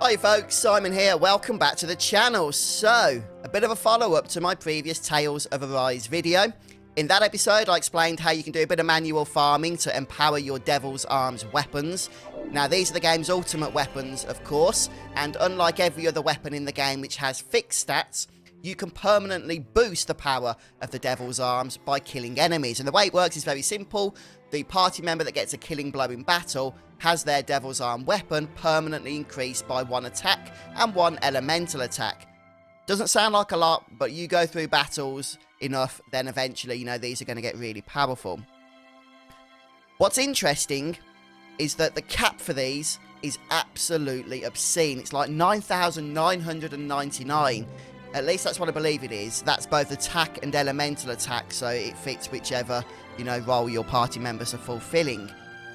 Hi folks, Simon here, welcome back to the channel. So, a bit of a follow-up to my previous Tales of Arise video. In that episode, I explained how you can do a bit of manual farming to empower your Devil's Arms weapons. Now, these are the game's ultimate weapons, of course, and unlike every other weapon in the game which has fixed stats, you can permanently boost the power of the Devil's Arms by killing enemies. And the way it works is very simple. The party member that gets a killing blow in battle has their Devil's Arm weapon permanently increased by 1 attack and 1 elemental attack. Doesn't sound like a lot, but you go through battles enough, then eventually, you know, these are going to get really powerful. What's interesting is that the cap for these is absolutely obscene. It's like 9,999. At least that's what I believe it is. That's both attack and elemental attack, so it fits whichever, you know, role your party members are fulfilling.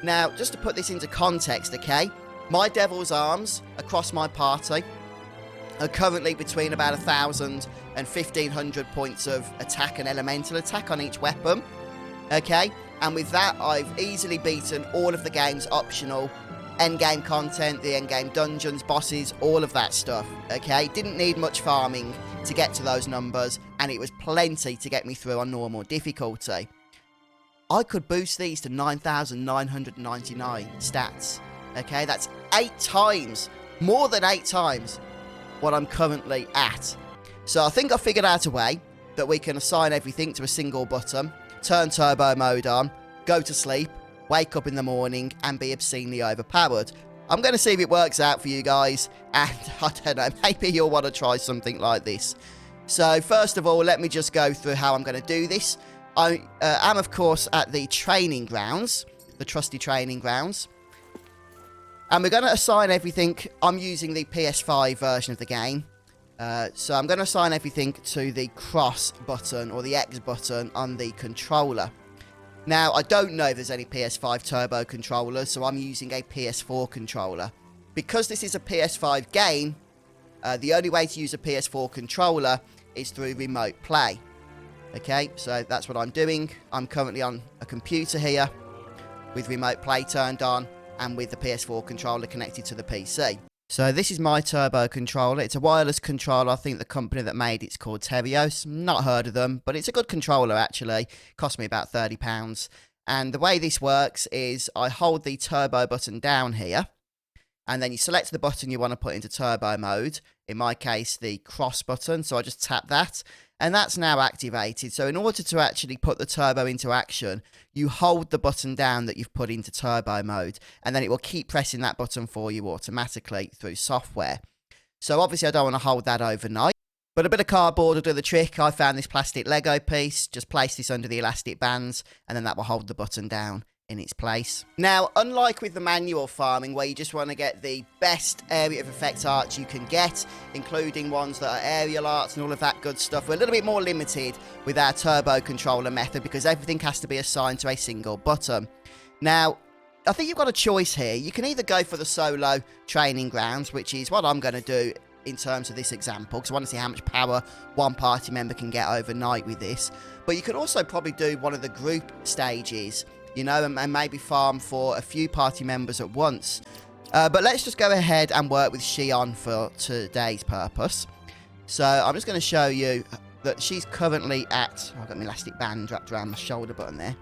Now, just to put this into context, okay, my Devil's Arms across my party are currently between about 1,000 and 1,500 points of attack and elemental attack on each weapon, okay? And with that, I've easily beaten all of the game's optional endgame content, the endgame dungeons, bosses, all of that stuff, okay? Didn't need much farming to get to those numbers, and it was plenty to get me through on normal difficulty. I could boost these to 9,999 stats, okay? That's 8 times, more than 8 times what I'm currently at. So I think I figured out a way that we can assign everything to a single button, turn turbo mode on, go to sleep, wake up in the morning, and be obscenely overpowered. I'm going to see if it works out for you guys, and I don't know, maybe you'll want to try something like this. So first of all, let me just go through how I'm going to do this. I am, of course, at the training grounds, the trusty training grounds. And we're going to assign everything. I'm using the PS5 version of the game. So I'm going to assign everything to the cross button or the X button on the controller. Now, I don't know if there's any PS5 Turbo controllers, so I'm using a PS4 controller. Because this is a PS5 game, the only way to use a PS4 controller is through remote play. Okay, so that's what I'm doing. I'm currently on a computer here with remote play turned on and with the PS4 controller connected to the PC. So this is my turbo controller. It's a wireless controller. I think the company that made it's called Terios. Not heard of them, but it's a good controller actually. Cost me about £30. And the way this works is I hold the turbo button down here, and then you select the button you want to put into turbo mode. In my case, the cross button. So I just tap that, and that's now activated. So in order to actually put the turbo into action, you hold the button down that you've put into turbo mode, and then it will keep pressing that button for you automatically through software. So obviously I don't want to hold that overnight, but a bit of cardboard will do the trick. I found this plastic Lego piece. Just place this under the elastic bands, and then that will hold the button down in its place. Now, unlike with the manual farming where you just want to get the best area of effect arts you can get, including ones that are aerial arts and all of that good stuff, we're a little bit more limited with our turbo controller method because everything has to be assigned to a single button. Now, I think you've got a choice here. You can either go for the solo training grounds, which is what I'm going to do in terms of this example, because I want to see how much power one party member can get overnight with this. But you could also probably do one of the group stages, you know, and maybe farm for a few party members at once. But let's just go ahead and work with Shion for today's purpose. So I'm just going to show you that she's currently at... I've got my elastic band wrapped around my shoulder button there.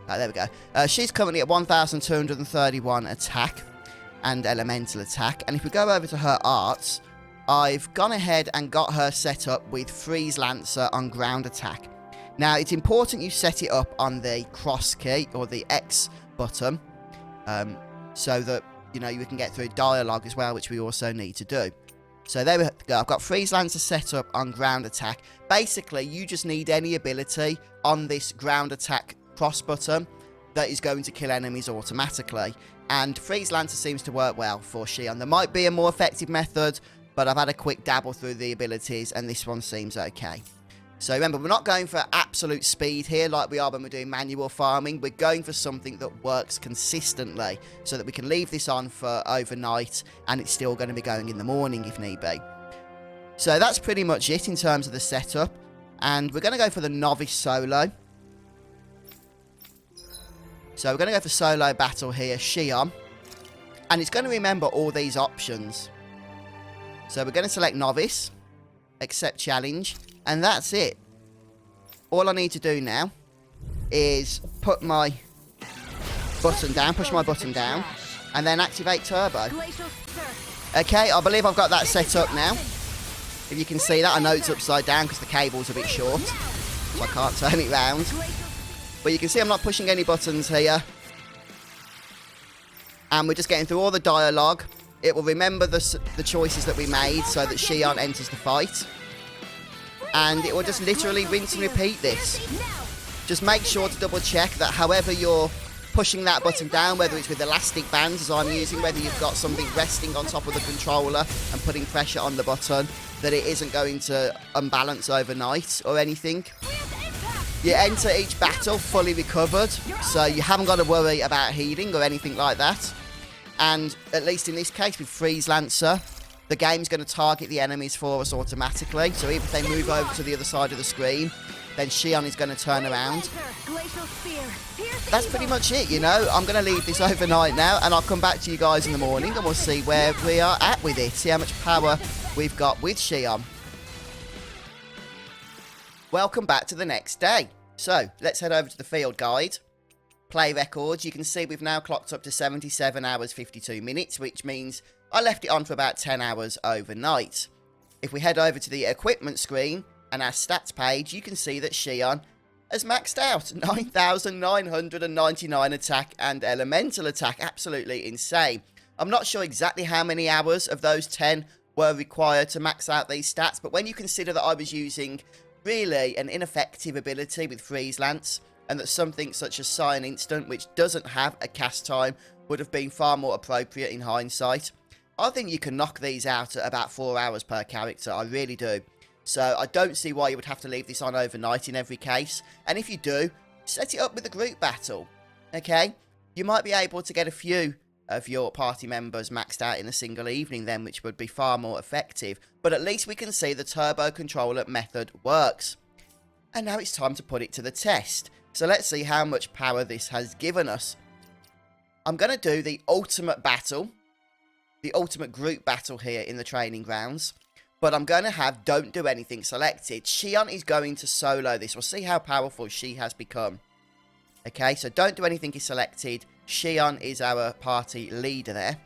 There we go. She's currently at 1,231 attack and elemental attack. And if we go over to her arts, I've gone ahead and got her set up with Freeze Lancer on ground attack. Now, it's important you set it up on the cross key, or the X button, so that, you know, you can get through dialogue as well, which we also need to do. So there we go. I've got Freeze Lancer set up on ground attack. Basically, you just need any ability on this ground attack cross button that is going to kill enemies automatically. And Freeze Lancer seems to work well for Shion. There might be a more effective method, but I've had a quick dabble through the abilities, and this one seems okay. So remember, we're not going for absolute speed here like we are when we're doing manual farming. We're going for something that works consistently so that we can leave this on for overnight and it's still going to be going in the morning if need be. So that's pretty much it in terms of the setup. And we're going to go for the novice solo. So we're going to go for solo battle here, Shion. And it's going to remember all these options. So we're going to select Novice, accept challenge, and that's it. All I need to do now is put my button down, push my button down, and then activate Turbo. Okay, I believe I've got that set up now. If you can see that, I know it's upside down because the cable's a bit short, so I can't turn it round. But you can see I'm not pushing any buttons here. And we're just getting through all the dialogue. It will remember the choices that we made so that Shion enters the fight. And it will just literally rinse and repeat this. Just make sure to double check that however you're pushing that button down, whether it's with elastic bands as I'm using, whether you've got something resting on top of the controller and putting pressure on the button, that it isn't going to unbalance overnight or anything. You enter each battle fully recovered, so you haven't got to worry about healing or anything like that. And at least in this case with Freeze Lancer, the game's going to target the enemies for us automatically. So even if they move over to the other side of the screen, then Shion is going to turn around. That's pretty much it, you know. I'm going to leave this overnight now, and I'll come back to you guys in the morning, and we'll see where we are at with it. See how much power we've got with Shion. Welcome back to the next day. So, let's head over to the field guide. Play records. You can see we've now clocked up to 77 hours 52 minutes, which means I left it on for about 10 hours overnight. If we head over to the equipment screen and our stats page, you can see that Shion has maxed out 9,999 attack and elemental attack. Absolutely insane. I'm not sure exactly how many hours of those 10 were required to max out these stats, but when you consider that I was using really an ineffective ability with Freeze Lance, and that something such as Cyan Instant, which doesn't have a cast time, would have been far more appropriate in hindsight, I think you can knock these out at about 4 hours per character. I really do. So I don't see why you would have to leave this on overnight in every case. And if you do, set it up with a group battle. Okay? You might be able to get a few of your party members maxed out in a single evening then, which would be far more effective. But at least we can see the Turbo Controller method works. And now it's time to put it to the test. So let's see how much power this has given us. I'm going to do the ultimate battle. The ultimate group battle here in the training grounds. But I'm going to have don't do anything selected. Shion is going to solo this. We'll see how powerful she has become. Okay, so don't do anything is selected. Shion is our party leader there.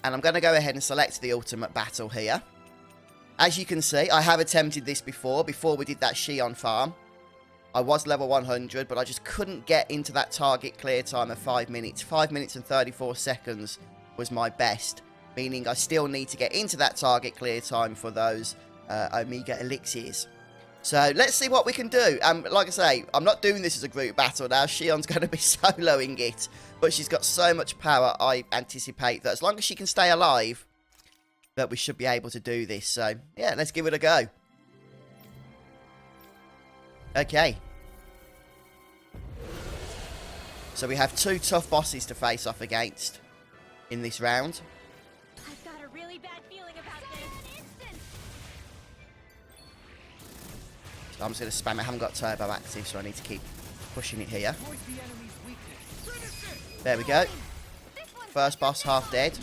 And I'm going to go ahead and select the ultimate battle here. As you can see, I have attempted this before we did that Shion farm. I was level 100, but I just couldn't get into that target clear time of 5 minutes. 5 minutes and 34 seconds was my best, meaning I still need to get into that target clear time for those Omega Elixirs. So let's see what we can do. Like I say, I'm not doing this as a group battle now. Shion's going to be soloing it, but she's got so much power, I anticipate that as long as she can stay alive, that we should be able to do this. So, yeah, let's give it a go. Okay. So we have 2 tough bosses to face off against in this round. I've got a really bad feeling about this. So I'm just going to spam it. I haven't got turbo active, so I need to keep pushing it here. There we go. First boss half dead.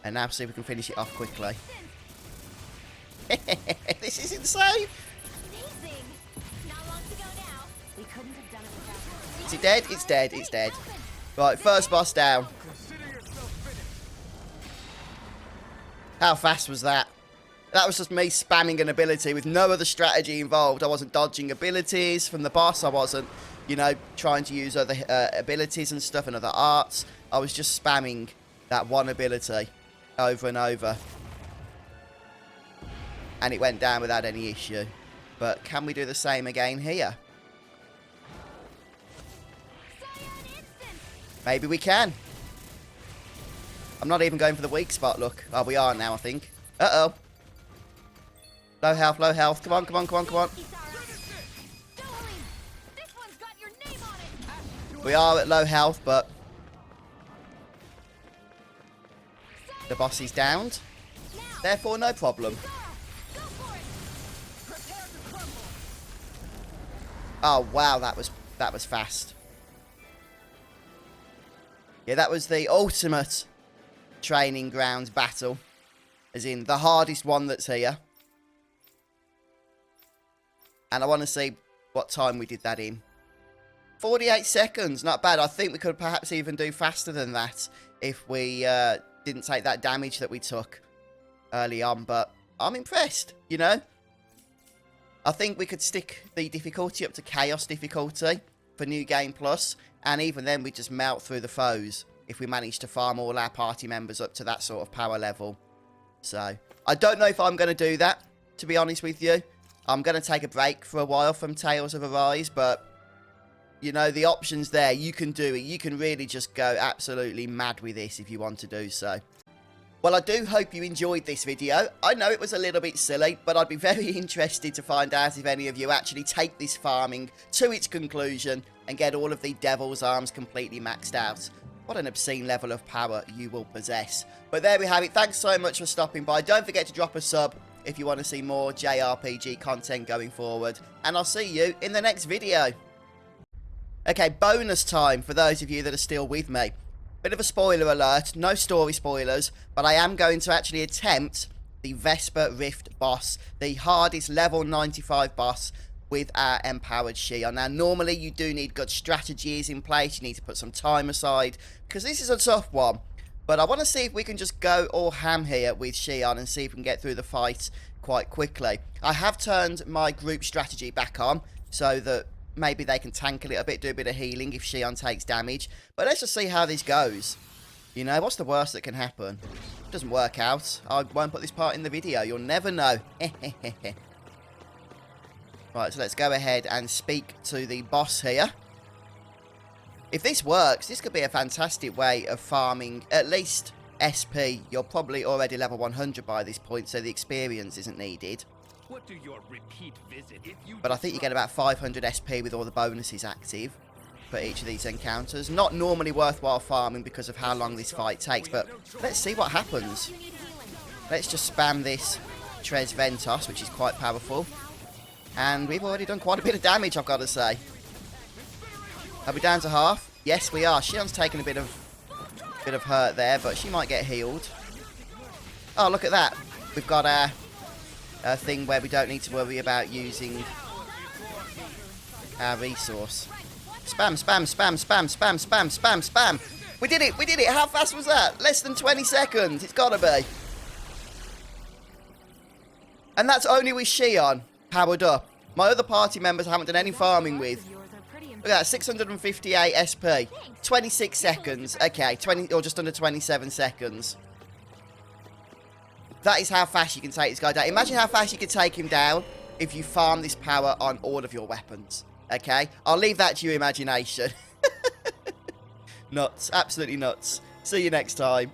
And now see if we can finish it off quickly. This is insane. Is it dead? It's dead. It's dead. Right, first boss down. How fast was that? That was just me spamming an ability with no other strategy involved. I wasn't dodging abilities from the boss. I wasn't, you know, trying to use other abilities and stuff and other arts. I was just spamming that one ability over and over. And it went down without any issue. But can we do the same again here? Maybe we can. I'm not even going for the weak spot, look. Oh, we are now, I think. Uh-oh. Low health, low health. Come on, come on, come on, come on. We are at low health, but the boss is downed. Therefore, no problem. Oh, wow, that was fast. Yeah, that was the ultimate training grounds battle. As in, the hardest one that's here. And I want to see what time we did that in. 48 seconds, not bad. I think we could perhaps even do faster than that if we didn't take that damage that we took early on. But I'm impressed, you know. I think we could stick the difficulty up to Chaos difficulty for New Game Plus. And even then, we just melt through the foes if we manage to farm all our party members up to that sort of power level. So, I don't know if I'm going to do that, to be honest with you. I'm going to take a break for a while from Tales of Arise, but, you know, the option's there. You can do it. You can really just go absolutely mad with this if you want to do so. Well, I do hope you enjoyed this video. I know it was a little bit silly, but I'd be very interested to find out if any of you actually take this farming to its conclusion and get all of the Devil's Arms completely maxed out. What an obscene level of power you will possess. But there we have it. Thanks so much for stopping by. Don't forget to drop a sub if you want to see more JRPG content going forward. And I'll see you in the next video. Okay, bonus time for those of you that are still with me. Bit of a spoiler alert, no story spoilers, but I am going to actually attempt the Vesper Rift boss, the hardest level 95 boss with our empowered Shion. Now, normally you do need good strategies in place, you need to put some time aside, because this is a tough one. But I want to see if we can just go all ham here with Shion and see if we can get through the fight quite quickly. I have turned my group strategy back on, so that maybe they can tank a little bit, do a bit of healing if Shion takes damage. But let's just see how this goes. You know, what's the worst that can happen? Doesn't work out. I won't put this part in the video. You'll never know. Right, so let's go ahead and speak to the boss here. If this works, this could be a fantastic way of farming at least SP. You're probably already level 100 by this point, so the experience isn't needed. What do your repeat visit if you But I think you get about 500 SP with all the bonuses active for each of these encounters. Not normally worthwhile farming because of how long this fight takes, but let's see what happens. Let's just spam this Tres Ventos, which is quite powerful. And we've already done quite a bit of damage, I've got to say. Are we down to half? Yes, we are. Shion's taken a bit of hurt there, but she might get healed. Oh, look at that. We've got our thing where we don't need to worry about using our resource. Spam, spam, spam, spam, spam, spam, spam, spam. We did it, we did it. How fast was that? Less than 20 seconds. It's gotta be. And that's only with Shion powered up. My other party members I haven't done any farming with. Look at that, 658 SP. 26 seconds. Okay, 20 or just under 27 seconds. That is how fast you can take this guy down. Imagine how fast you could take him down if you farm this power on all of your weapons. Okay? I'll leave that to your imagination. Nuts. Absolutely nuts. See you next time.